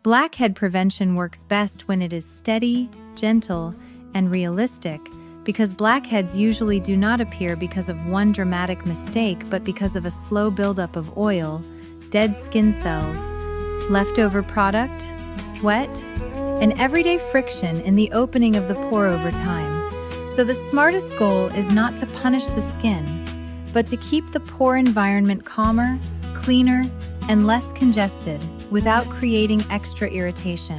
Blackhead prevention works best when it is steady, gentle, and realistic, because blackheads usually do not appear because of one dramatic mistake, but because of a slow buildup of oil, dead skin cells, leftover product, sweat, and everyday friction in the opening of the pore over time. So the smartest goal is not to punish the skin, but to keep the pore environment calmer, cleaner, and less congested without creating extra irritation.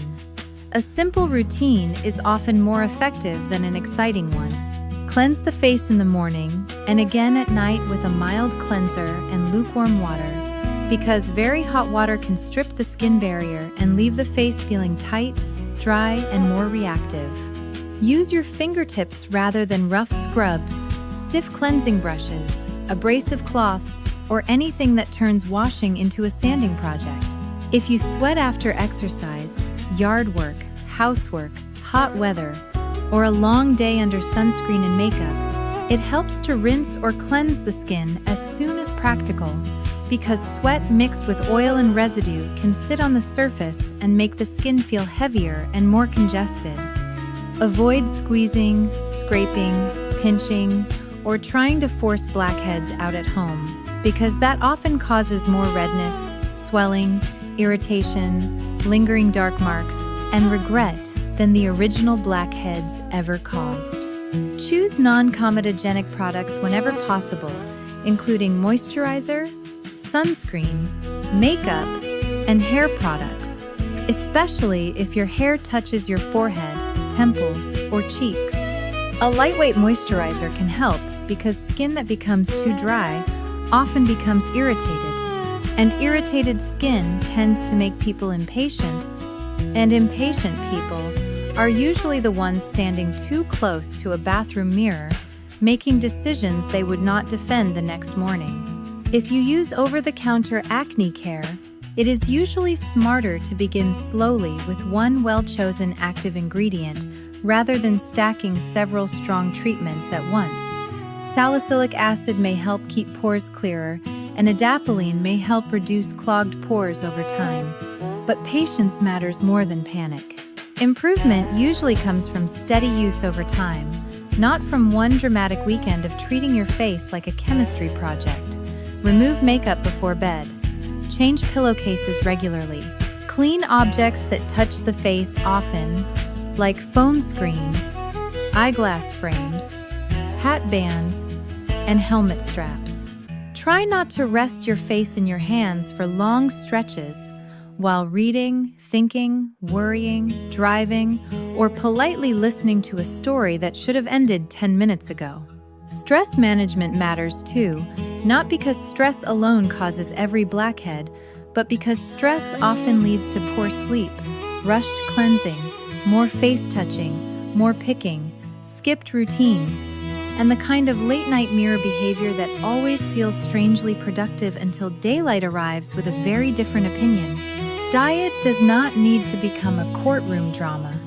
A simple routine is often more effective than an exciting one. Cleanse the face in the morning and again at night with a mild cleanser and lukewarm water, because very hot water can strip the skin barrier and leave the face feeling tight, dry, and more reactive. Use your fingertips rather than rough scrubs, stiff cleansing brushes, abrasive cloths, or anything that turns washing into a sanding project. If you sweat after exercise, yard work, housework, hot weather, or a long day under sunscreen and makeup, it helps to rinse or cleanse the skin as soon as practical, because sweat mixed with oil and residue can sit on the surface and make the skin feel heavier and more congested. Avoid squeezing, scraping, pinching, or trying to force blackheads out at home, because that often causes more redness, swelling, irritation, lingering dark marks, and regret than the original blackheads ever caused. Choose non-comedogenic products whenever possible, including moisturizer, sunscreen, makeup, and hair products, especially if your hair touches your forehead, temples, or cheeks. A lightweight moisturizer can help because skin that becomes too dry often becomes irritated, and irritated skin tends to make people impatient, and impatient people are usually the ones standing too close to a bathroom mirror, making decisions they would not defend the next morning. If you use over-the-counter acne care, it is usually smarter to begin slowly with one well-chosen active ingredient rather than stacking several strong treatments at once. Salicylic acid may help keep pores clearer, and adapalene may help reduce clogged pores over time. But patience matters more than panic. Improvement usually comes from steady use over time, not from one dramatic weekend of treating your face like a chemistry project. Remove makeup before bed. Change pillowcases regularly. Clean objects that touch the face often, like foam screens, eyeglass frames, hat bands, and helmet straps. Try not to rest your face in your hands for long stretches while reading, thinking, worrying, driving, or politely listening to a story that should have ended 10 minutes ago. Stress management matters too, not because stress alone causes every blackhead, but because stress often leads to poor sleep, rushed cleansing, more face touching, more picking, skipped routines, and the kind of late-night mirror behavior that always feels strangely productive until daylight arrives with a very different opinion. Diet does not need to become a courtroom drama,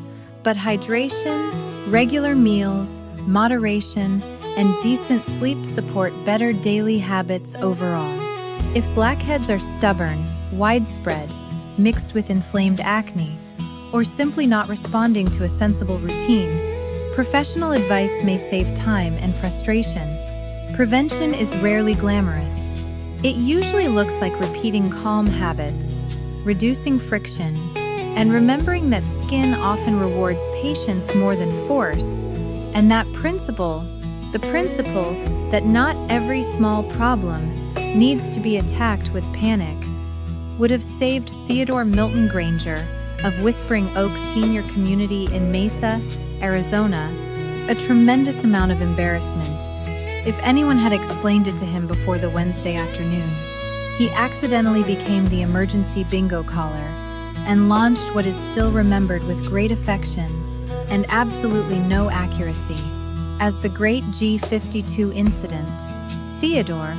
but hydration, regular meals, moderation, and decent sleep support better daily habits overall. If blackheads are stubborn, widespread, mixed with inflamed acne, or simply not responding to a sensible routine, professional advice may save time and frustration. Prevention is rarely glamorous. It usually looks like repeating calm habits, reducing friction, and remembering that skin often rewards patience more than force, and that the principle that not every small problem needs to be attacked with panic, would have saved Theodore Milton Granger of Whispering Oaks Senior Community in Mesa, Arizona, a tremendous amount of embarrassment if anyone had explained it to him before the Wednesday afternoon. He accidentally became the emergency bingo caller and launched what is still remembered with great affection and absolutely no accuracy as the Great G52 incident. Theodore,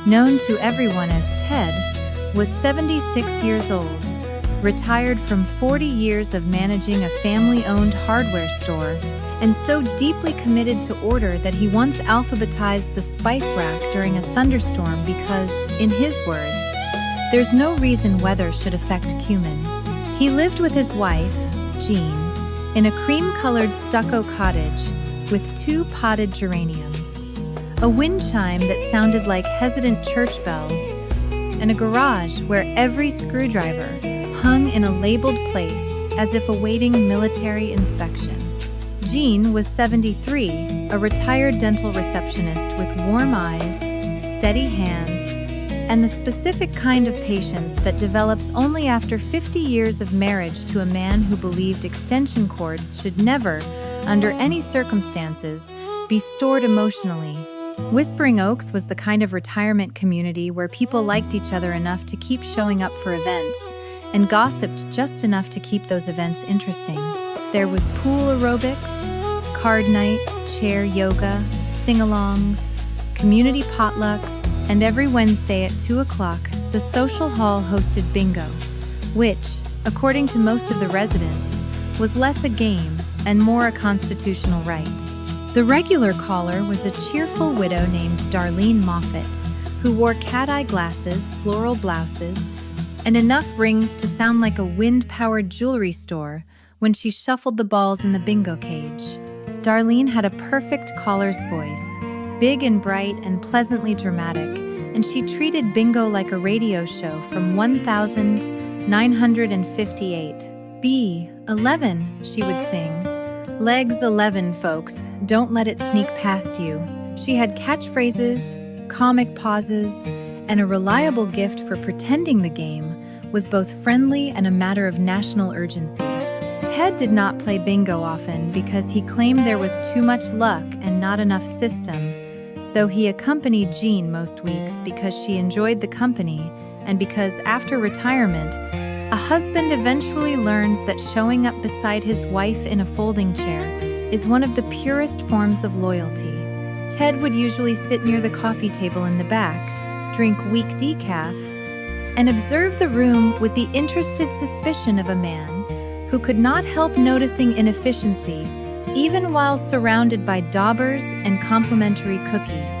known to everyone as Ted, was 76 years old, retired from 40 years of managing a family-owned hardware store, and so deeply committed to order that he once alphabetized the spice rack during a thunderstorm because, in his words, there's no reason weather should affect cumin. He lived with his wife, Jean, in a cream-colored stucco cottage with 2 potted geraniums, a wind chime that sounded like hesitant church bells, and a garage where every screwdriver hung in a labeled place as if awaiting military inspection. Jean was 73, a retired dental receptionist with warm eyes, steady hands, and the specific kind of patience that develops only after 50 years of marriage to a man who believed extension cords should never, under any circumstances, be stored emotionally. Whispering Oaks was the kind of retirement community where people liked each other enough to keep showing up for events and gossiped just enough to keep those events interesting. There was pool aerobics, card night, chair yoga, sing-alongs, community potlucks, and every Wednesday at 2 o'clock, the social hall hosted bingo, which, according to most of the residents, was less a game and more a constitutional right. The regular caller was a cheerful widow named Darlene Moffat, who wore cat-eye glasses, floral blouses, and enough rings to sound like a wind-powered jewelry store when she shuffled the balls in the bingo cage. Darlene had a perfect caller's voice, big and bright and pleasantly dramatic, and she treated bingo like a radio show from 1958. B11, she would sing. Legs 11, folks, don't let it sneak past you. She had catchphrases, comic pauses, and a reliable gift for pretending the game was both friendly and a matter of national urgency. Ted did not play bingo often because he claimed there was too much luck and not enough system, though he accompanied Jean most weeks because she enjoyed the company and because after retirement, a husband eventually learns that showing up beside his wife in a folding chair is one of the purest forms of loyalty. Ted would usually sit near the coffee table in the back, drink weak decaf, and observe the room with the interested suspicion of a man who could not help noticing inefficiency even while surrounded by daubers and complimentary cookies.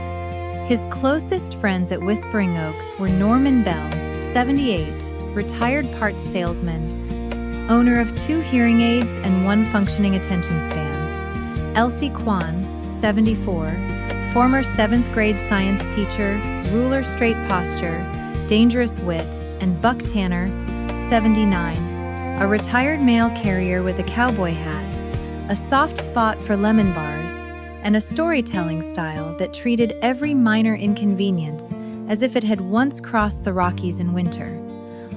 His closest friends at Whispering Oaks were Norman Bell, 78, retired parts salesman, owner of 2 hearing aids and 1 functioning attention span; Elsie Kwan, 74, former 7th grade science teacher, ruler straight posture, dangerous wit; and Buck Tanner, 79, a retired mail carrier with a cowboy hat, a soft spot for lemon bars, and a storytelling style that treated every minor inconvenience as if it had once crossed the Rockies in winter.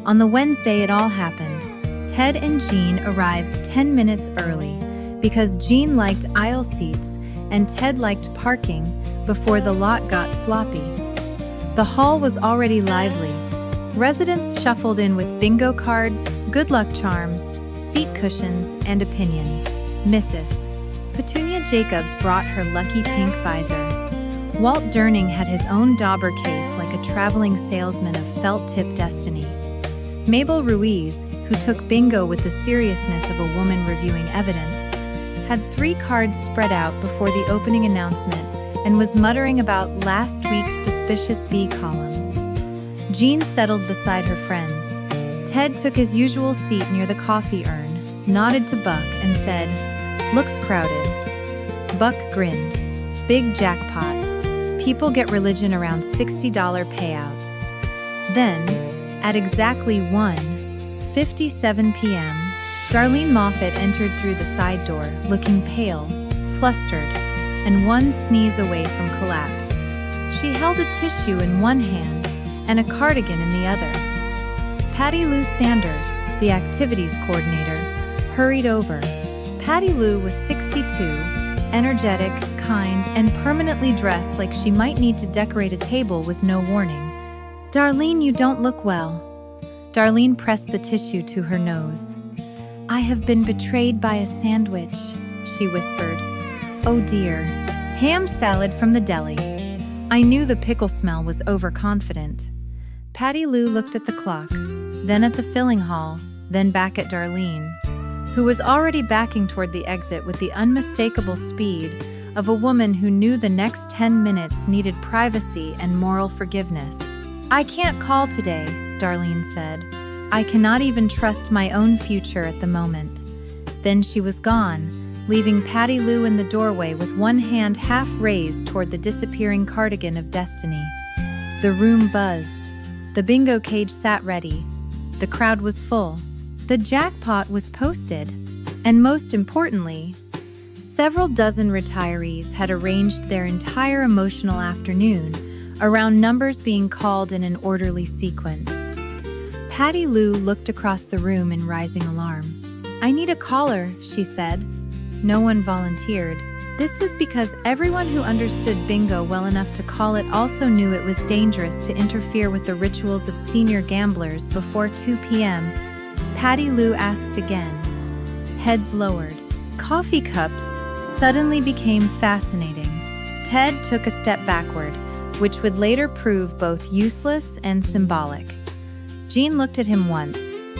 On the Wednesday it all happened, Ted and Jean arrived 10 minutes early because Jean liked aisle seats and Ted liked parking before the lot got sloppy. The hall was already lively. Residents shuffled in with bingo cards, good luck charms, seat cushions, and opinions. Mrs. Petunia Jacobs brought her lucky pink visor. Walt Durning had his own dauber case like a traveling salesman of felt-tip destiny. Mabel Ruiz, who took bingo with the seriousness of a woman reviewing evidence, had 3 cards spread out before the opening announcement and was muttering about last week's suspicious B column. Jean settled beside her friends. Ted took his usual seat near the coffee urn, nodded to Buck, and said, "Looks crowded." Buck grinned. Big jackpot. People get religion around $60 payouts. Then, at exactly 1:57 p.m., Darlene Moffat entered through the side door, looking pale, flustered, and one sneeze away from collapse. She held a tissue in one hand and a cardigan in the other. Patty Lou Sanders, the activities coordinator, hurried over. Patty Lou was 62, energetic, kind, and permanently dressed like she might need to decorate a table with no warning. "Darlene, you don't look well." Darlene pressed the tissue to her nose. "I have been betrayed by a sandwich," she whispered. "Oh dear. Ham salad from the deli." I knew the pickle smell was overconfident. Patty Lou looked at the clock, then at the filling hall, then back at Darlene, who was already backing toward the exit with the unmistakable speed of a woman who knew the next 10 minutes needed privacy and moral forgiveness. "I can't call today," Darlene said. I cannot even trust my own future at the moment." Then she was gone, leaving Patty Lou in the doorway with one hand half raised toward the disappearing cardigan of destiny. The room buzzed. The bingo cage sat ready. The crowd was full. The jackpot was posted. And most importantly, several dozen retirees had arranged their entire emotional afternoon around numbers being called in an orderly sequence. Patty Lou looked across the room in rising alarm. "I need a caller," she said. No one volunteered. This was because everyone who understood bingo well enough to call it also knew it was dangerous to interfere with the rituals of senior gamblers before 2 p.m. Patty Lou asked again. Heads lowered. Coffee cups suddenly became fascinating. Ted took a step backward, which would later prove both useless and symbolic. Jean looked at him once,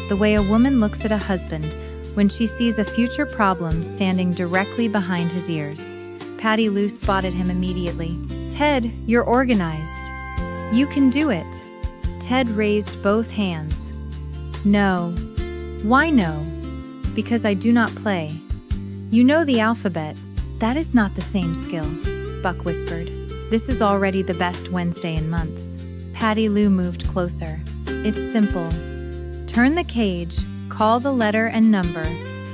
the way a woman looks at a husband when she sees a future problem standing directly behind his ears. Patty Lou spotted him immediately. "Ted, you're organized. You can do it." Ted raised both hands. "No." "Why no?" "Because I do not play." "You know the alphabet." "That is not the same skill," Buck whispered. "This is already the best Wednesday in months." Patty Lou moved closer. "It's simple. Turn the cage, call the letter and number,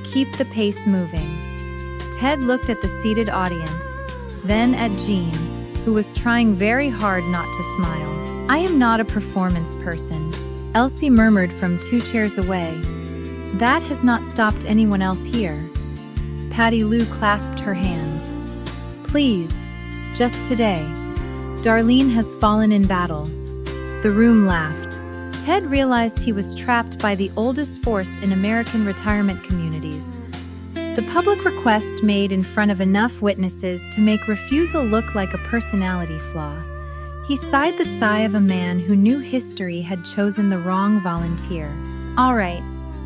keep the pace moving." Ted looked at the seated audience, then at Jean, who was trying very hard not to smile. "I am not a performance person," Elsie murmured from 2 chairs away. "That has not stopped anyone else here." Patty Lou clasped her hands. "Please, just today. Darlene has fallen in battle." The room laughed. Ted realized he was trapped by the oldest force in American retirement communities. The public request made in front of enough witnesses to make refusal look like a personality flaw. He sighed the sigh of a man who knew history had chosen the wrong volunteer. "All right,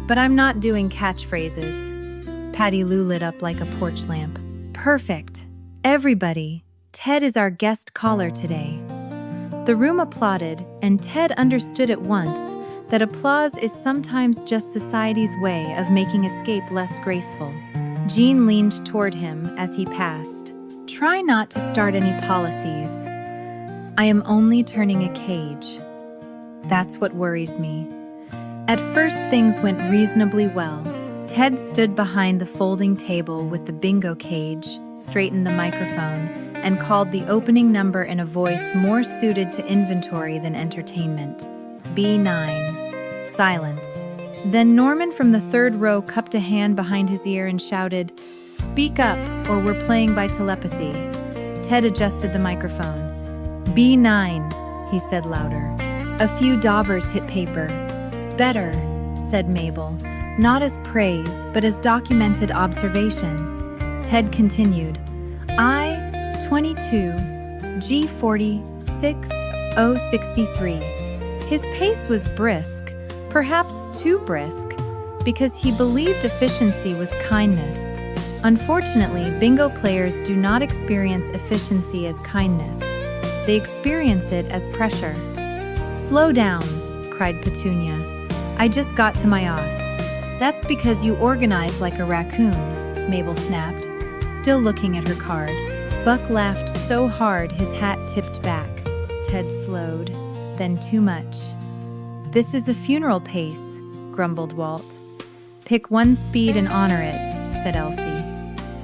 but I'm not doing catchphrases." Patty Lou lit up like a porch lamp. "Perfect. Everybody, Ted is our guest caller today." The room applauded, and Ted understood at once that applause is sometimes just society's way of making escape less graceful. Jean leaned toward him as he passed. "Try not to start any policies. I am only turning a cage. That's what worries me." At first, things went reasonably well. Ted stood behind the folding table with the bingo cage, straightened the microphone, and called the opening number in a voice more suited to inventory than entertainment. "B9. Silence. Then Norman from the 3rd row cupped a hand behind his ear and shouted, "Speak up, or we're playing by telepathy." Ted adjusted the microphone. "B9, he said louder. A few daubers hit paper. "Better," said Mabel, not as praise, but as documented observation. Ted continued, "I-22, G40, 6063. His pace was brisk, perhaps too brisk, because he believed efficiency was kindness. Unfortunately, bingo players do not experience efficiency as kindness. They experience it as pressure. "Slow down," cried Petunia. "I just got to my os." "That's because you organize like a raccoon," Mabel snapped, still looking at her card. Buck laughed so hard his hat tipped back. Ted slowed, then too much. "This is a funeral pace," grumbled Walt. "Pick one speed and honor it," said Elsie.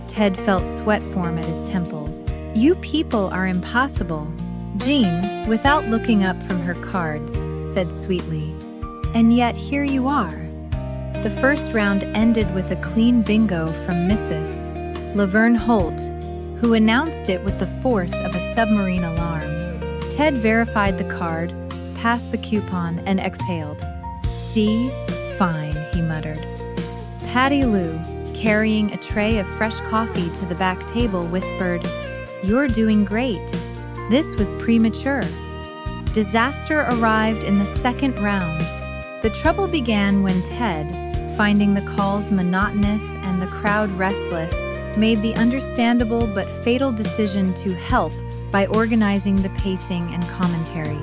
Ted felt sweat form at his temples. "You people are impossible." Jean, without looking up from her cards, said sweetly, "And yet here you are." The first round ended with a clean bingo from Mrs. Laverne Holt, who announced it with the force of a submarine alarm. Ted verified the card, passed the coupon, and exhaled. "See? Fine," he muttered. Patty Lou, carrying a tray of fresh coffee to the back table, whispered, "You're doing great." This was premature. Disaster arrived in the 2nd round. The trouble began when Ted, finding the calls monotonous and the crowd restless, made the understandable but fatal decision to help by organizing the pacing and commentary.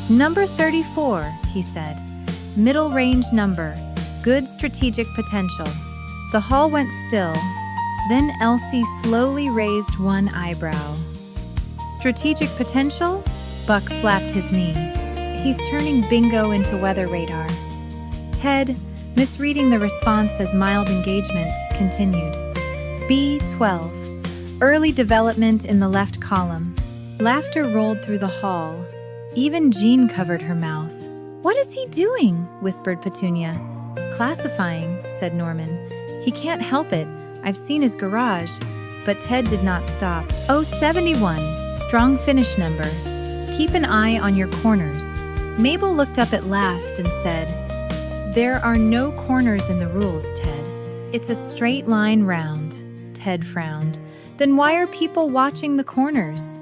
"Number 34, he said. Middle range number. Good strategic potential. The hall went still. Then Elsie slowly raised one eyebrow. Strategic potential? Buck slapped his knee. He's turning bingo into weather radar. Ted, misreading the response as mild engagement, continued. B12. Early development in the left column. Laughter rolled through the hall. Even Jean covered her mouth. "What is he doing?" whispered Petunia. "Classifying," said Norman. "He can't help it. I've seen his garage." But Ted did not stop. "Oh, 71. Strong finish number. Keep an eye on your corners." Mabel looked up at last and said, "There are no corners in the rules, Ted. It's a straight line round." Ted frowned. "Then why are people watching the corners?"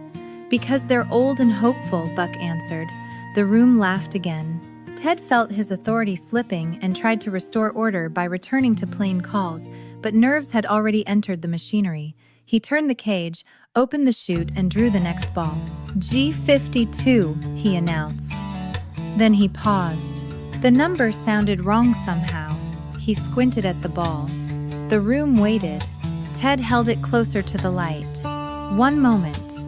"Because they're old and hopeful," Buck answered. The room laughed again. Ted felt his authority slipping and tried to restore order by returning to plain calls, but nerves had already entered the machinery. He turned the cage, opened the chute, and drew the next ball. G52, he announced. Then he paused. The number sounded wrong somehow. He squinted at the ball. The room waited. Ted held it closer to the light. One moment.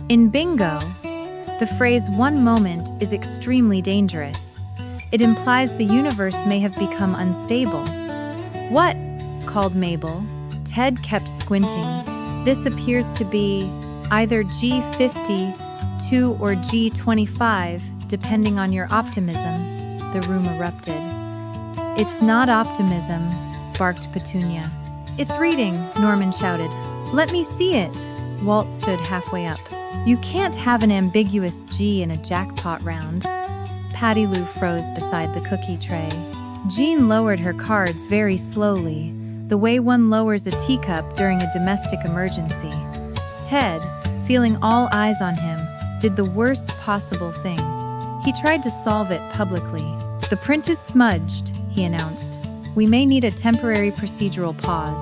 In bingo, the phrase "one moment" is extremely dangerous. It implies the universe may have become unstable. "What?" called Mabel. Ted kept squinting. "This appears to be either G52 or G25, depending on your optimism." The room erupted. "It's not optimism," barked Petunia. "It's reading," Norman shouted. "Let me see it." Walt stood halfway up. "You can't have an ambiguous G in a jackpot round." Patty Lou froze beside the cookie tray. Jean lowered her cards very slowly, the way one lowers a teacup during a domestic emergency. Ted, feeling all eyes on him, did the worst possible thing. He tried to solve it publicly. "The print is smudged," he announced. "We may need a temporary procedural pause."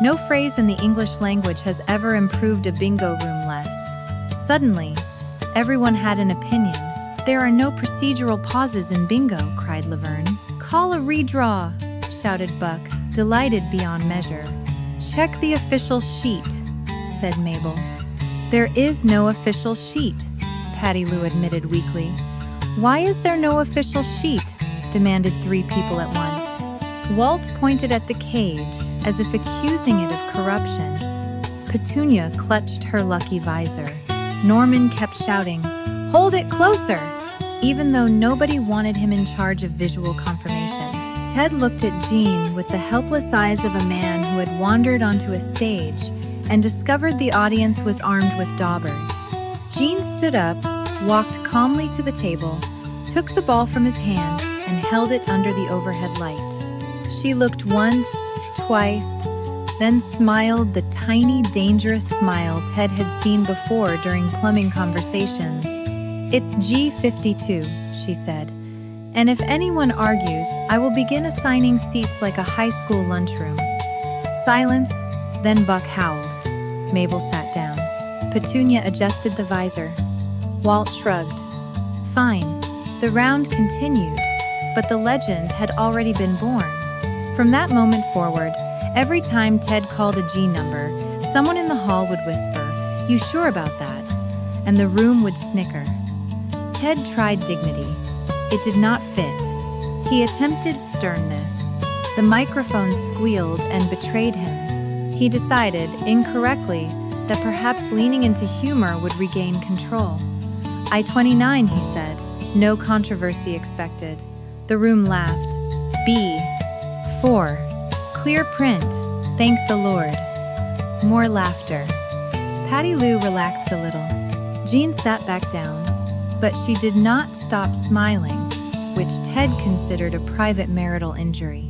No phrase in the English language has ever improved a bingo room less. Suddenly, everyone had an opinion. "There are no procedural pauses in bingo," cried Laverne. "Call a redraw," shouted Buck, delighted beyond measure. "Check the official sheet," said Mabel. "There is no official sheet," Patty Lou admitted weakly. "Why is there no official sheet?" demanded three people at once. Walt pointed at the cage, as if accusing it of corruption. Petunia clutched her lucky visor. Norman kept shouting, "Hold it closer!" even though nobody wanted him in charge of visual confirmation. Ted looked at Jean with the helpless eyes of a man who had wandered onto a stage and discovered the audience was armed with daubers. Jean stood up, walked calmly to the table, took the ball from his hand, and held it under the overhead light. She looked once, twice, then smiled the tiny, dangerous smile Ted had seen before during plumbing conversations. "It's G52, she said. "And if anyone argues, I will begin assigning seats like a high school lunchroom." Silence, then Buck howled. Mabel sat down. Petunia adjusted the visor. Walt shrugged. Fine. The round continued, but the legend had already been born. From that moment forward, every time Ted called a G number, someone in the hall would whisper, "You sure about that?" And the room would snicker. Ted tried dignity. It did not fit. He attempted sternness. The microphone squealed and betrayed him. He decided, incorrectly, that perhaps leaning into humor would regain control. I-29, he said. No controversy expected. The room laughed. B4. Clear print. Thank the Lord. More laughter. Patty Lou relaxed a little. Jean sat back down, but she did not stop smiling, which Ted considered a private marital injury.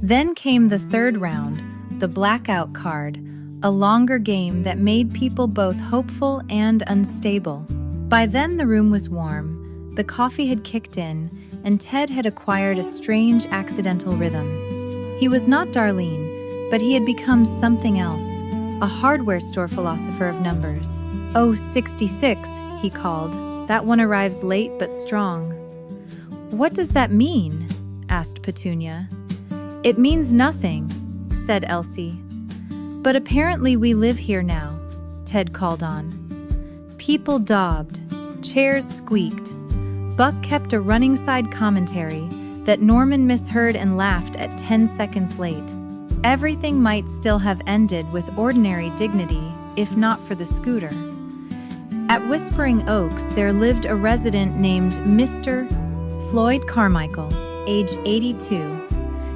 Then came the third round, the blackout card, a longer game that made people both hopeful and unstable. By then the room was warm, the coffee had kicked in, and Ted had acquired a strange accidental rhythm. He was not Darlene, but he had become something else, a hardware store philosopher of numbers. "Oh, 66, he called. "That one arrives late but strong." "What does that mean?" asked Petunia. "It means nothing," said Elsie. "But apparently we live here now," Ted called on. People daubed, chairs squeaked. Buck kept a running side commentary that Norman misheard and laughed at 10 seconds late. Everything might still have ended with ordinary dignity, if not for the scooter. At Whispering Oaks, there lived a resident named Mr. Floyd Carmichael, age 82,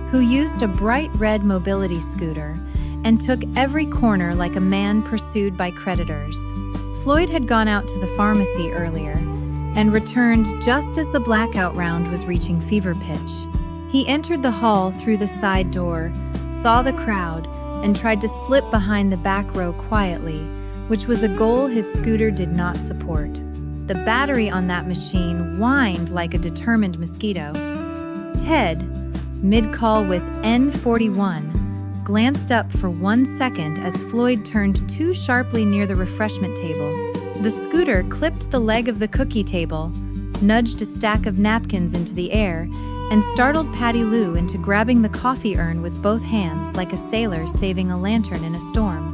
who used a bright red mobility scooter and took every corner like a man pursued by creditors. Floyd had gone out to the pharmacy earlier and returned just as the blackout round was reaching fever pitch. He entered the hall through the side door, saw the crowd, and tried to slip behind the back row quietly, which was a goal his scooter did not support. The battery on that machine whined like a determined mosquito. Ted, mid-call with N41, glanced up for 1 second as Floyd turned too sharply near the refreshment table. The scooter clipped the leg of the cookie table, nudged a stack of napkins into the air, and startled Patty Lou into grabbing the coffee urn with both hands like a sailor saving a lantern in a storm.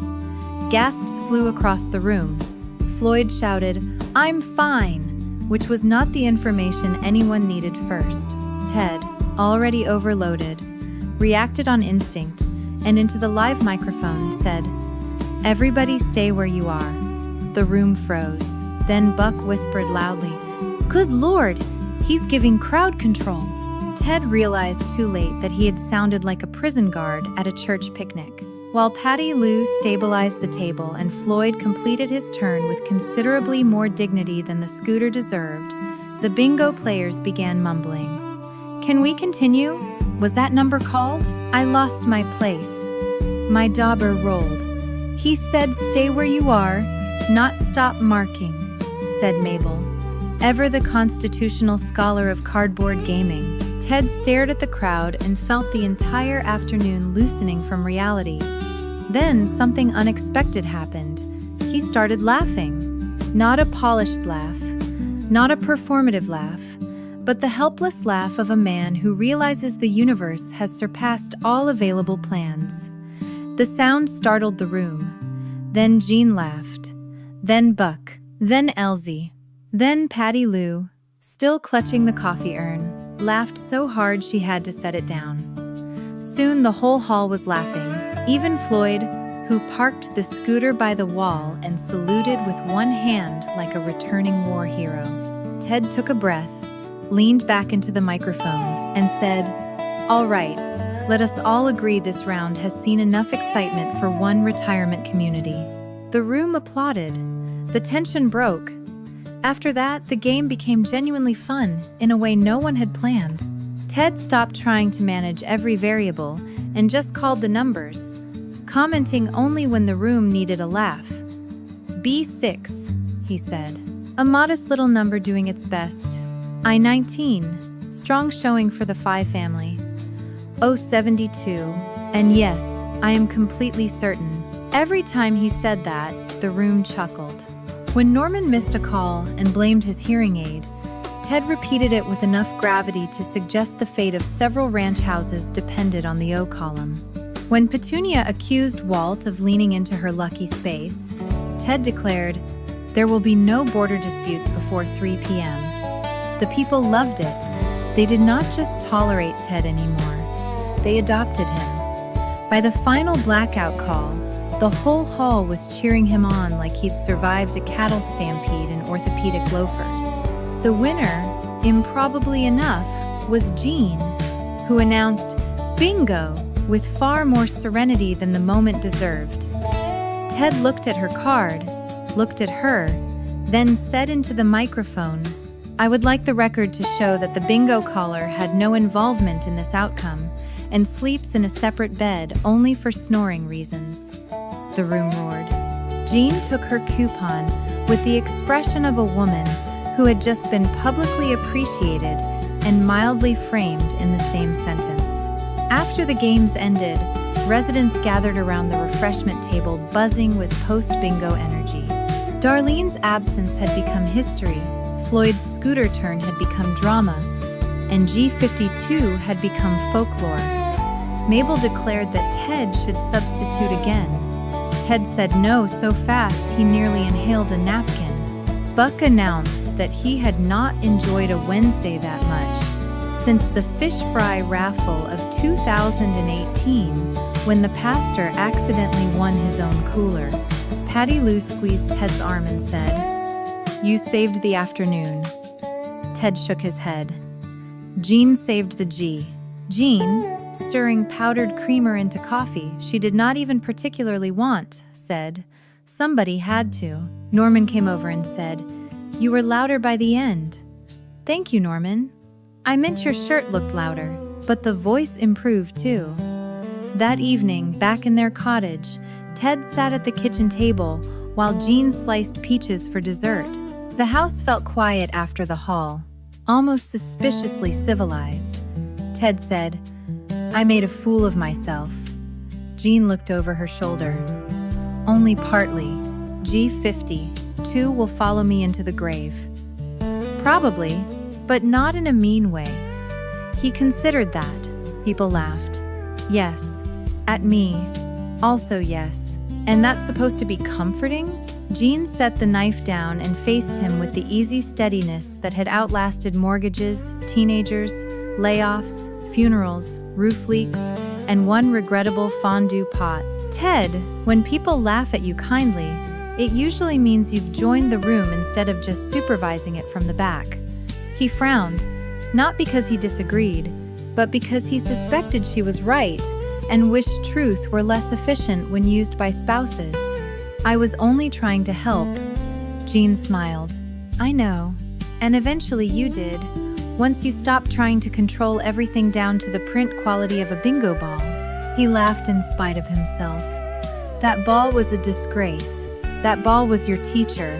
Gasps flew across the room. Floyd shouted, "I'm fine," which was not the information anyone needed first. Ted, already overloaded, reacted on instinct and into the live microphone said, "Everybody stay where you are." The room froze. Then Buck whispered loudly, "Good Lord, he's giving crowd control." Ted realized too late that he had sounded like a prison guard at a church picnic. While Patty Lou stabilized the table and Floyd completed his turn with considerably more dignity than the scooter deserved, the bingo players began mumbling. "Can we continue? Was that number called? I lost my place." My dauber rolled. "He said stay where you are, not stop marking," said Mabel, ever the constitutional scholar of cardboard gaming. Ted stared at the crowd and felt the entire afternoon loosening from reality. Then something unexpected happened. He started laughing. Not a polished laugh, not a performative laugh, but the helpless laugh of a man who realizes the universe has surpassed all available plans. The sound startled the room. Then Jean laughed. Then Buck. Then Elsie. Then Patty Lou, still clutching the coffee urn, laughed so hard she had to set it down. Soon the whole hall was laughing. Even Floyd, who parked the scooter by the wall and saluted with one hand like a returning war hero. Ted took a breath, leaned back into the microphone, and said, "All right, let us all agree this round has seen enough excitement for one retirement community." The room applauded. The tension broke. After that, the game became genuinely fun in a way no one had planned. Ted stopped trying to manage every variable and just called the numbers, commenting only when the room needed a laugh. "B6, he said, a modest little number doing its best. I-19, strong showing for the 5 family. O-72, and yes, I am completely certain." Every time he said that, the room chuckled. When Norman missed a call and blamed his hearing aid, Ted repeated it with enough gravity to suggest the fate of several ranch houses depended on the O column. When Petunia accused Walt of leaning into her lucky space, Ted declared, "There will be no border disputes before 3 p.m. The people loved it. They did not just tolerate Ted anymore. They adopted him. By the final blackout call, the whole hall was cheering him on like he'd survived a cattle stampede in orthopedic loafers. The winner, improbably enough, was Jean, who announced, "Bingo!" with far more serenity than the moment deserved. Ted looked at her card, looked at her, then said into the microphone, "I would like the record to show that the bingo caller had no involvement in this outcome and sleeps in a separate bed only for snoring reasons." The room roared. Jean took her coupon with the expression of a woman who had just been publicly appreciated and mildly framed in the same sentence. After the games ended, residents gathered around the refreshment table buzzing with post-bingo energy. Darlene's absence had become history, Floyd's scooter turn had become drama, and G52 had become folklore. Mabel declared that Ted should substitute again. Ted said no so fast he nearly inhaled a napkin. Buck announced that he had not enjoyed a Wednesday that much since the fish fry raffle of 2018, when the pastor accidentally won his own cooler. Patty Lou squeezed Ted's arm and said, "You saved the afternoon." Ted shook his head. Jean saved the G. Jean, stirring powdered creamer into coffee she did not even particularly want, said, "Somebody had to." Norman came over and said, "You were louder by the end." "Thank you, Norman. I meant your shirt looked louder, but the voice improved too." That evening, back in their cottage, Ted sat at the kitchen table while Jean sliced peaches for dessert. The house felt quiet after the haul, almost suspiciously civilized. Ted said, "I made a fool of myself." Jean looked over her shoulder. "Only partly. G52 will follow me into the grave." "Probably, but not in a mean way." He considered that. People laughed. "Yes. At me. Also yes. And that's supposed to be comforting?" Jean set the knife down and faced him with the easy steadiness that had outlasted mortgages, teenagers, layoffs, funerals, roof leaks, and one regrettable fondue pot. "Ted, when people laugh at you kindly, it usually means you've joined the room instead of just supervising it from the back." He frowned, not because he disagreed, but because he suspected she was right and wished truth were less efficient when used by spouses. "I was only trying to help." Jean smiled. "I know. And eventually you did, once you stopped trying to control everything down to the print quality of a bingo ball." He laughed in spite of himself. "That ball was a disgrace. That ball was your teacher,